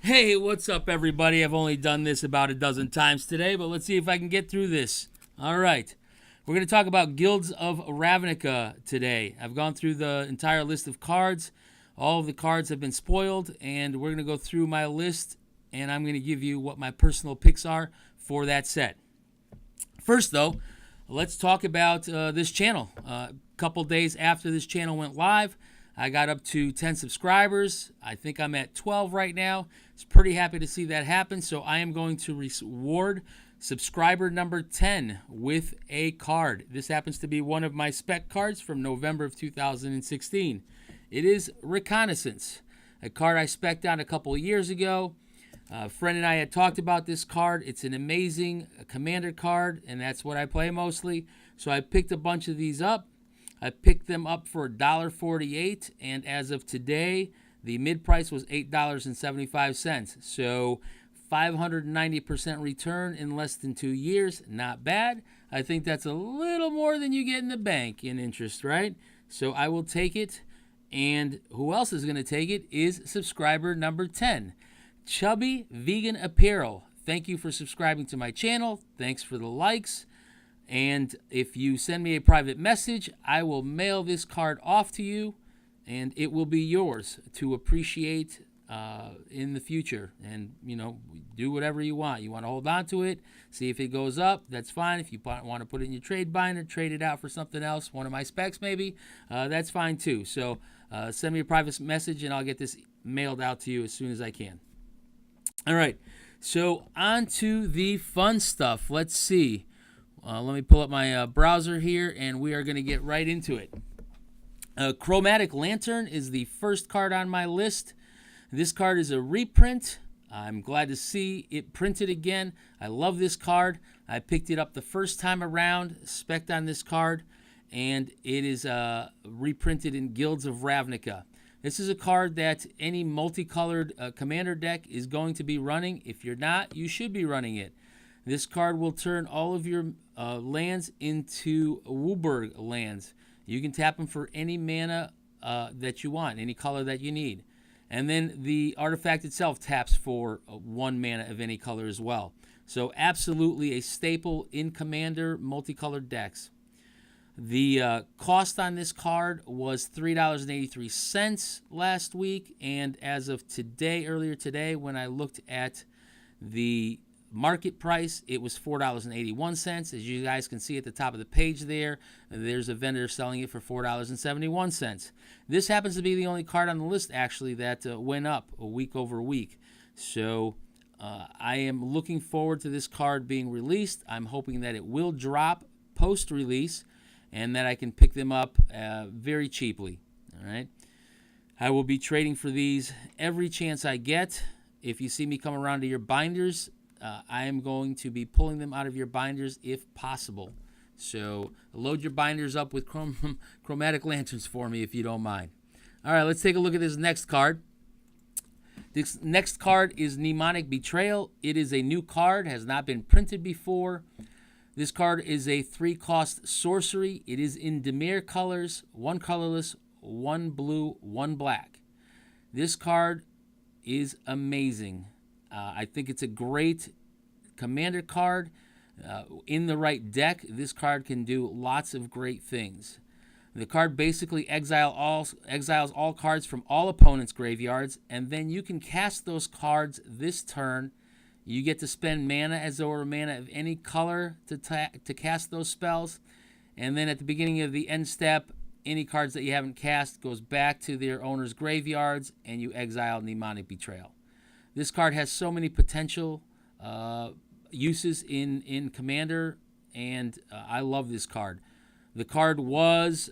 Hey, what's up, everybody? I've only done this about a dozen times today, but let's see if I can get through this. All right. We're going to talk about Guilds of Ravnica today. I've gone through the entire list of cards. All of the cards have been spoiled, and we're going to go through my list, and I'm going to give you what my personal picks are for that set. First, though, let's talk about this channel. A couple days after this channel went live, I got up to 10 subscribers. I think I'm at 12 right now. It's pretty happy to see that happen. So I am going to reward subscriber number 10 with a card. This happens to be one of my spec cards from November of 2016. It is Reconnaissance, a card I spec'd on a couple of years ago. A friend and I had talked about this card. It's an amazing commander card, and that's what I play mostly. So I picked a bunch of these up. I picked them up for $1.48, and as of today, the mid price was $8.75. So 590% return in less than 2 years. Not bad. I think that's a little more than you get in the bank in interest, right? So I will take it. And who else is going to take it is subscriber number 10. Chubby Vegan Apparel. Thank you for subscribing to my channel. Thanks for the likes. And if you send me a private message, I will mail this card off to you, and it will be yours to appreciate in the future. And, you know, do whatever you want. You want to hold on to it, see if it goes up, that's fine. If you want to put it in your trade binder, trade it out for something else, one of my specs maybe, that's fine too. So send me a private message, and I'll get this mailed out to you as soon as I can. All right, so on to the fun stuff. Let's see. Let me pull up my browser here, and we are going to get right into it. Chromatic Lantern is the first card on my list. This card is a reprint. I'm glad to see it printed again. I love this card. I picked it up the first time around, spec'd on this card, and it is reprinted in Guilds of Ravnica. This is a card that any multicolored commander deck is going to be running. If you're not, you should be running it. This card will turn all of your lands into Wooburg lands. You can tap them for any mana that you want, any color that you need. And then the artifact itself taps for 1 mana of any color as well. So absolutely a staple in Commander multicolored decks. The cost on this card was $3.83 last week. And as of today, earlier today, when I looked at the market price, it was $4.81. As you guys can see at the top of the page there's a vendor selling it for $4.71. This happens to be the only card on the list, actually, that went up a week over week. So I am looking forward to this card being released. I'm hoping that it will drop post-release and that I can pick them up very cheaply. All right. I will be trading for these every chance I get. If you see me come around to your binders, I am going to be pulling them out of your binders if possible. So load your binders up with chromatic lanterns for me if you don't mind. All right, let's take a look at this next card. This next card is Mnemonic Betrayal. It is a new card, has not been printed before. This card is a 3-cost sorcery. It is in Dimir colors, 1 colorless, 1 blue, 1 black. This card is amazing. I think it's a great commander card. In the right deck, this card can do lots of great things. The card basically exiles all cards from all opponents' graveyards, and then you can cast those cards this turn. You get to spend mana as though it were mana of any color to cast those spells. And then at the beginning of the end step, any cards that you haven't cast goes back to their owner's graveyards, and you exile Mnemonic Betrayal. This card has so many potential uses in Commander, and I love this card. The card was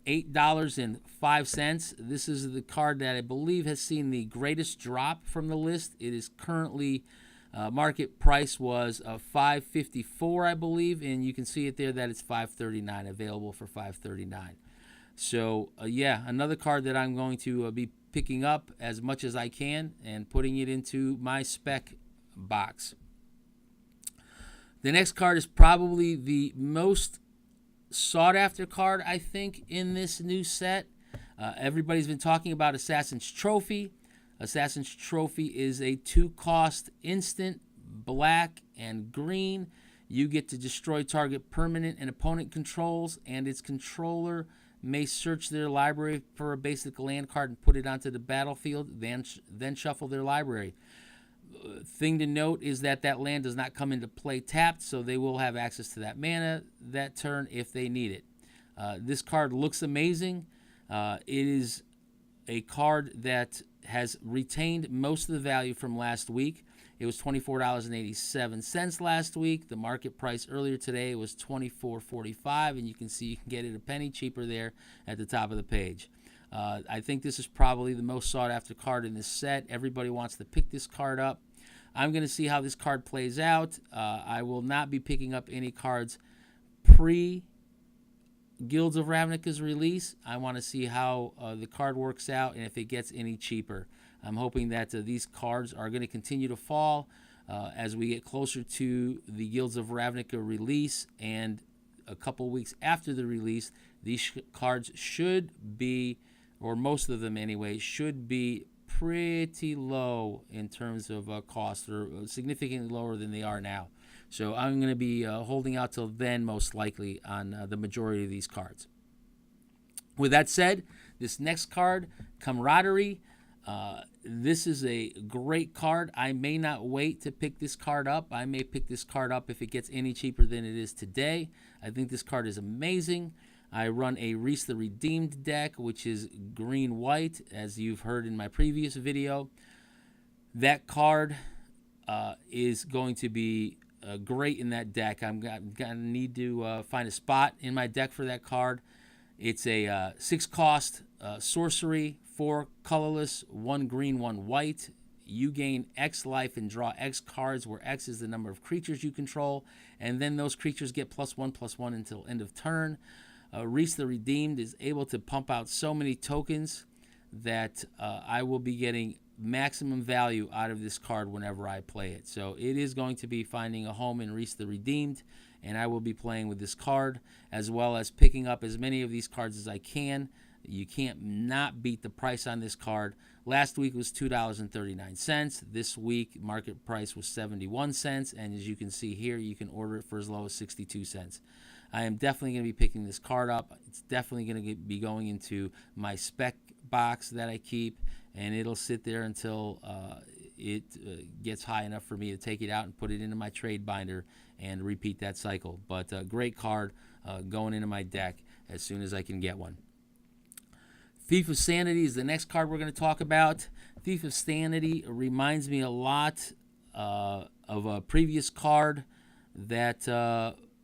$8.05. This is the card that I believe has seen the greatest drop from the list. It is currently market price was $5.54, I believe, and you can see it there that it's $5.39, available for $5.39. So yeah, another card that I'm going to be picking up as much as I can and putting it into my spec box. The next card is probably the most sought after card, I think, in this new set. Everybody's been talking about Assassin's Trophy. Assassin's Trophy is a 2-cost instant, black and green. You get to destroy target permanent and opponent controls, and its controller may search their library for a basic land card and put it onto the battlefield, then shuffle their library. Thing to note is that land does not come into play tapped, so they will have access to that mana that turn if they need it. This card looks amazing. It is a card that has retained most of the value from last week. It was $24.87 last week. The market price earlier today was $24.45, and you can see you can get it a penny cheaper there at the top of the page. I think this is probably the most sought-after card in this set. Everybody wants to pick this card up. I'm going to see how this card plays out. I will not be picking up any cards pre-Guilds of Ravnica's release. I want to see how the card works out and if it gets any cheaper. I'm hoping that these cards are going to continue to fall as we get closer to the Guilds of Ravnica release, and a couple weeks after the release, these cards should be, or most of them anyway, should be pretty low in terms of cost, or significantly lower than they are now. So I'm going to be holding out till then, most likely, on the majority of these cards. With that said, this next card, Camaraderie, this is a great card. I may not wait to pick this card up. I may pick this card up if it gets any cheaper than it is today. I think this card is amazing. I run a Reese the Redeemed deck, which is green-white, as you've heard in my previous video. That card is going to be great in that deck. I'm going to need to find a spot in my deck for that card. It's a 6-cost sorcery, 4 colorless, 1 green, 1 white. You gain X life and draw X cards, where X is the number of creatures you control, and then those creatures get +1/+1 until end of turn. Reese the Redeemed is able to pump out so many tokens that I will be getting maximum value out of this card whenever I play it. So it is going to be finding a home in Reese the Redeemed, and I will be playing with this card, as well as picking up as many of these cards as I can. You can't not beat the price on this card. Last week was $2.39. This week, market price was 71 cents, and as you can see here, you can order it for as low as 62 cents. I am definitely going to be picking this card up. It's definitely going to be going into my Spec box that I keep, and it'll sit there until it gets high enough for me to take it out and put it into my trade binder and repeat that cycle. But a great card going into my deck as soon as I can get one. Thief of Sanity is the next card we're going to talk about. Thief of Sanity reminds me a lot of a previous card that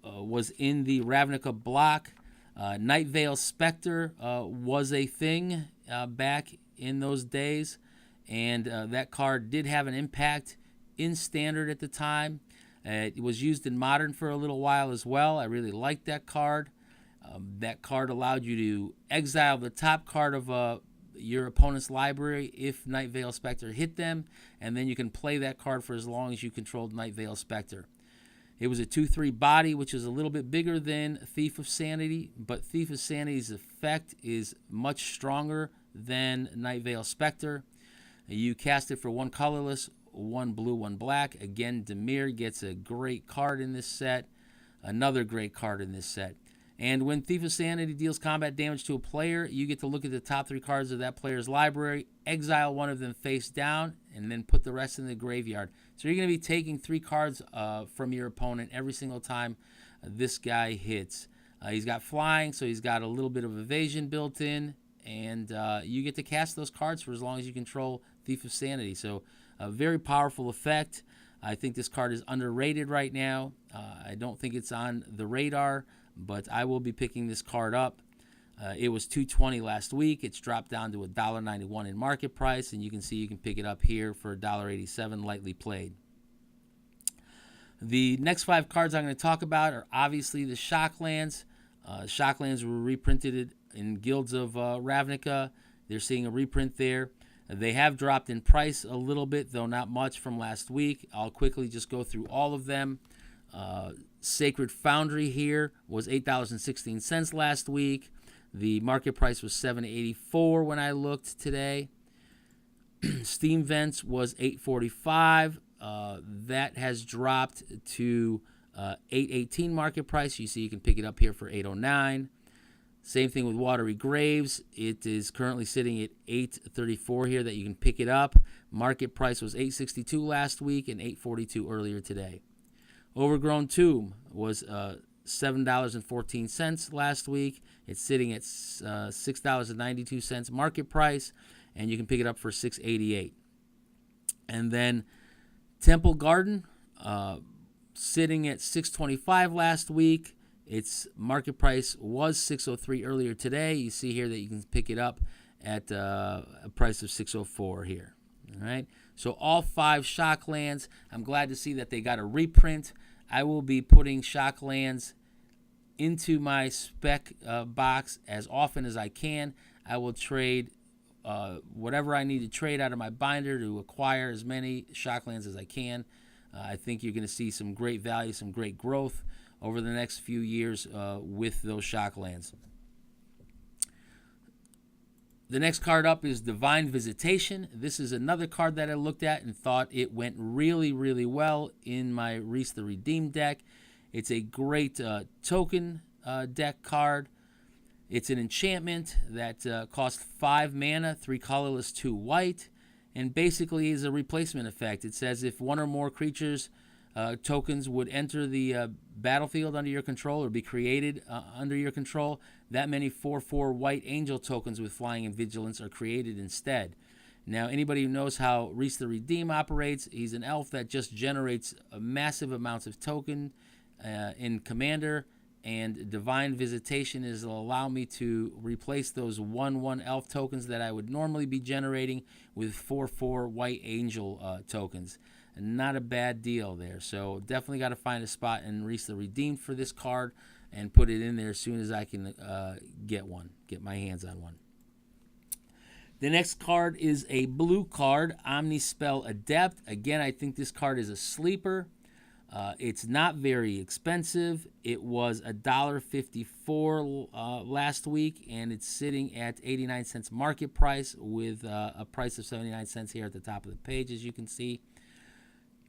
was in the Ravnica block. Night Veil Spectre was a thing back in those days, and that card did have an impact in Standard at the time. It was used in Modern for a little while as well. I really liked that card. That card allowed you to exile the top card of your opponent's library if Night Veil Spectre hit them, and then you can play that card for as long as you controlled Night Veil Spectre. It was a 2/3 body, which is a little bit bigger than Thief of Sanity, but Thief of Sanity's effect is much stronger than Night Veil Spectre. You cast it for 1 colorless, 1 blue, 1 black. Again, Dimir gets a great card in this set. Another great card in this set. And when Thief of Sanity deals combat damage to a player, you get to look at the top 3 cards of that player's library, exile 1 of them face down, and then put the rest in the graveyard. So you're going to be taking 3 cards from your opponent every single time this guy hits. He's got flying, so he's got a little bit of evasion built in, and you get to cast those cards for as long as you control Thief of Sanity. So a very powerful effect. I think this card is underrated right now. I don't think it's on the radar, but I will be picking this card up. It was $2.20 last week. It's dropped down to $1.91 in market price, and you can see you can pick it up here for $1.87 lightly played. The next 5 cards I'm going to talk about are obviously the Shocklands. Shocklands were reprinted in Guilds of Ravnica. They're seeing a reprint there. They have dropped in price a little bit, though not much from last week. I'll quickly just go through all of them. Sacred Foundry here was $8.16 last week. The market price was $7.84 when I looked today. Steam Vents was $8.45. That has dropped to $8.18 market price. You see you can pick it up here for $8.09. Same thing with Watery Graves. It is currently sitting at $8.34 here that you can pick it up. Market price was $8.62 last week and $8.42 earlier today. Overgrown Tomb was $7.14 last week. It's sitting at $6.92 market price, and you can pick it up for $6.88. And then Temple Garden, sitting at $6.25 last week. Its market price was $6.03 earlier today. You see here that you can pick it up at a price of $6.04 here. All right. So all 5 Shocklands, I'm glad to see that they got a reprint. I will be putting Shocklands into my spec box as often as I can. I will trade whatever I need to trade out of my binder to acquire as many Shocklands as I can. I think you're going to see some great value, some great growth over the next few years with those Shocklands. The next card up is Divine Visitation. This is another card that I looked at and thought it went really, really well in my Reese the Redeemed deck. It's a great token deck card. It's an enchantment that costs 5 mana, 3 colorless, 2 white, and basically is a replacement effect. It says if one or more creatures tokens would enter the battlefield under your control or be created under your control, that many 4/4 white angel tokens with flying and vigilance are created instead. Now, anybody who knows how Reese the Redeem operates, he's an elf that just generates massive amounts of token in Commander, and Divine Visitation will allow me to replace those 1/1 elf tokens that I would normally be generating with 4/4 white angel tokens. Not a bad deal there. So definitely got to find a spot in Reese the Redeemed for this card and put it in there as soon as I can get my hands on one. The next card is a blue card, Omnispell Adept. Again, I think this card is a sleeper. It's not very expensive. It was $1.54 last week, and it's sitting at 89 cents market price with a price of 79 cents here at the top of the page, as you can see.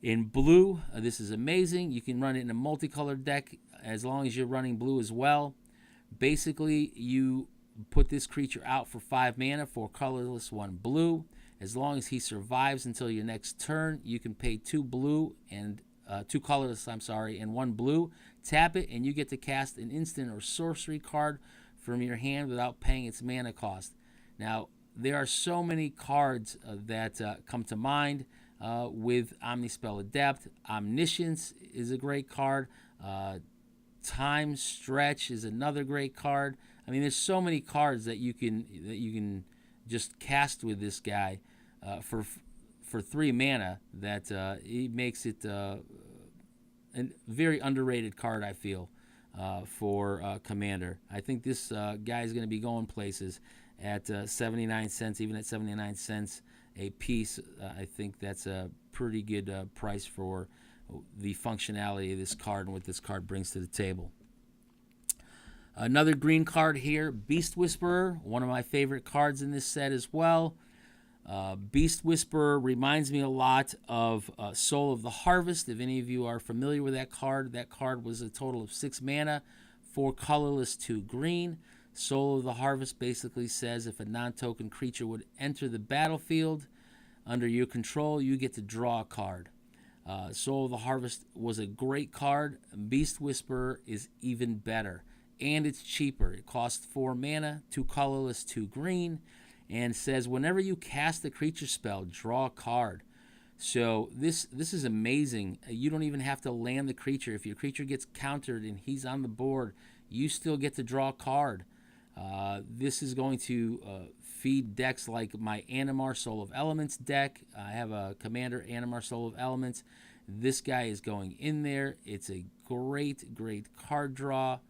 In blue, this is amazing. You can run it in a multicolored deck as long as you're running blue as well. Basically, you put this creature out for 5 mana, 4 colorless, 1 blue. As long as he survives until your next turn, you can pay 2 blue and 2 colorless, and 1 blue. Tap it, and you get to cast an instant or sorcery card from your hand without paying its mana cost. Now, there are so many cards that come to mind with Omnispell Adept. Omniscience is a great card. Time Stretch is another great card. I mean, there's so many cards that you can just cast with this guy for 3 mana that it makes it a very underrated card, I feel, for Commander. I think this guy is going to be going places at 79 cents, even at 79 cents a piece. I think that's a pretty good price for the functionality of this card and what this card brings to the table. Another green card here, Beast Whisperer, one of my favorite cards in this set as well. Beast Whisperer reminds me a lot of Soul of the Harvest. If any of you are familiar with that card was a total of 6 mana, 4 colorless, 2 green. Soul of the Harvest basically says if a non-token creature would enter the battlefield under your control, you get to draw a card. Soul of the Harvest was a great card. Beast Whisperer is even better, and it's cheaper. It costs 4 mana, 2 colorless, 2 green, and says whenever you cast a creature spell, draw a card. So this is amazing. You don't even have to land the creature. If your creature gets countered and he's on the board, you still get to draw a card. This is going to feed decks like my Animar Soul of Elements deck. I have a Commander Animar Soul of Elements. This guy is going in there. It's a great, great card draw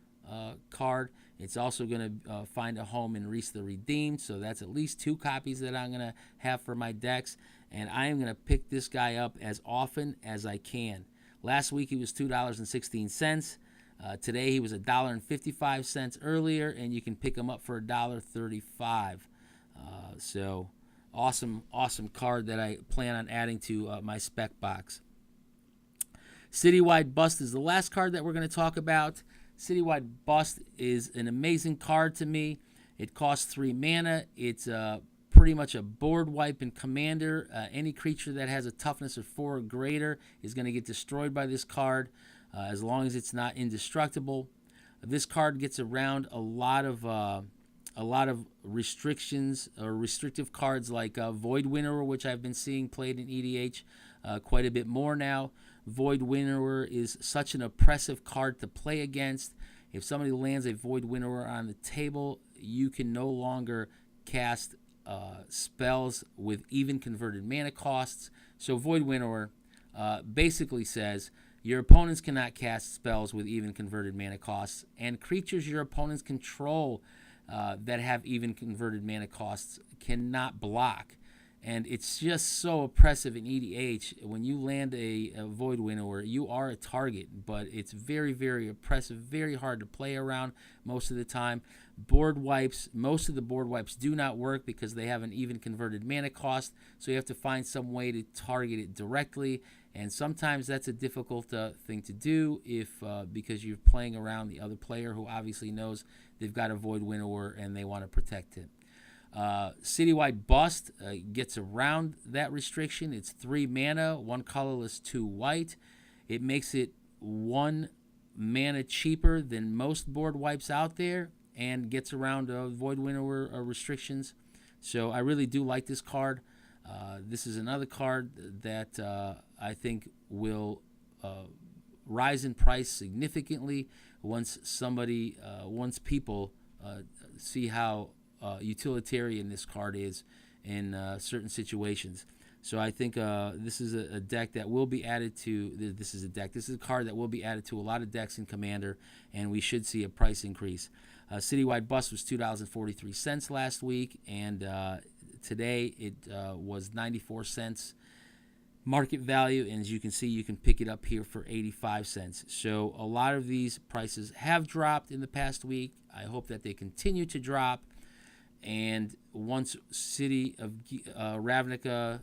card. It's also going to find a home in Reese the Redeemed, so that's at least 2 copies that I'm going to have for my decks, and I am going to pick this guy up as often as I can. Last week he was $2.16. Today he was $1.55 earlier, and you can pick him up for $1.35. So awesome card that I plan on adding to my spec box. Citywide Bust is the last card that we're going to talk about. Citywide Bust is an amazing card to me. It costs 3 mana. It's pretty much a board wipe in Commander. Any creature that has a toughness of 4 or greater is going to get destroyed by this card as long as it's not indestructible. This card gets around a lot of restrictions or restrictive cards like Void Winnower, which I've been seeing played in EDH quite a bit more now. Void Winnower is such an oppressive card to play against. If somebody lands a Void Winnower on the table, you can no longer cast spells with even converted mana costs. So Void Winnower basically says your opponents cannot cast spells with even converted mana costs, and creatures your opponents control that have even converted mana costs cannot block. And it's just so oppressive in EDH. When you land a Void Winnower, you are a target, but it's very, very oppressive, very hard to play around most of the time. Board wipes, most of the board wipes do not work because they have an even converted mana cost, so you have to find some way to target it directly, and sometimes that's a difficult thing to do if because you're playing around the other player who obviously knows they've got a Void Winnower and they want to protect it. Citywide Bust gets around that restriction. It's 3 mana, 1 colorless, 2 white. It makes it 1 mana cheaper than most board wipes out there and gets around Void Winnower restrictions. So I really do like this card. This is another card that I think will rise in price significantly once people see how utilitarian this card is in certain situations. So I think this is a deck that will be added to. This is a card that will be added to a lot of decks in Commander, and we should see a price increase. Citywide Bust was $2.43 last week, and today it was 94 cents market value, and as you can see, you can pick it up here for 85 cents. So a lot of these prices have dropped in the past week. I hope that they continue to drop. And once City of Ravnica,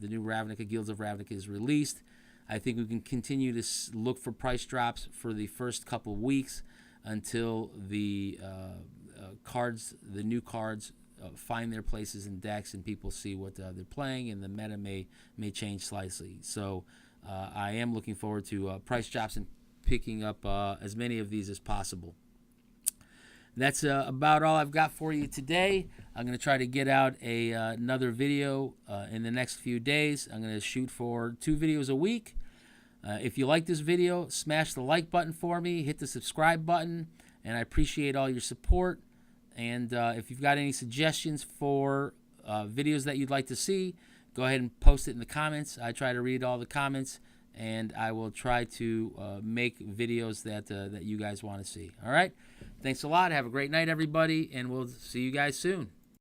the new Ravnica, Guilds of Ravnica is released, I think we can continue to look for price drops for the first couple of weeks until the new cards find their places in decks and people see what they're playing, and the meta may change slightly. So I am looking forward to price drops and picking up as many of these as possible. That's about all I've got for you today. I'm going to try to get out another video in the next few days. I'm going to shoot for 2 videos a week. If you like this video, smash the like button for me, hit the subscribe button, and I appreciate all your support. And if you've got any suggestions for videos that you'd like to see, go ahead and post it in the comments. I try to read all the comments, and I will try to make videos that you guys want to see. All right? Thanks a lot. Have a great night, everybody, and we'll see you guys soon.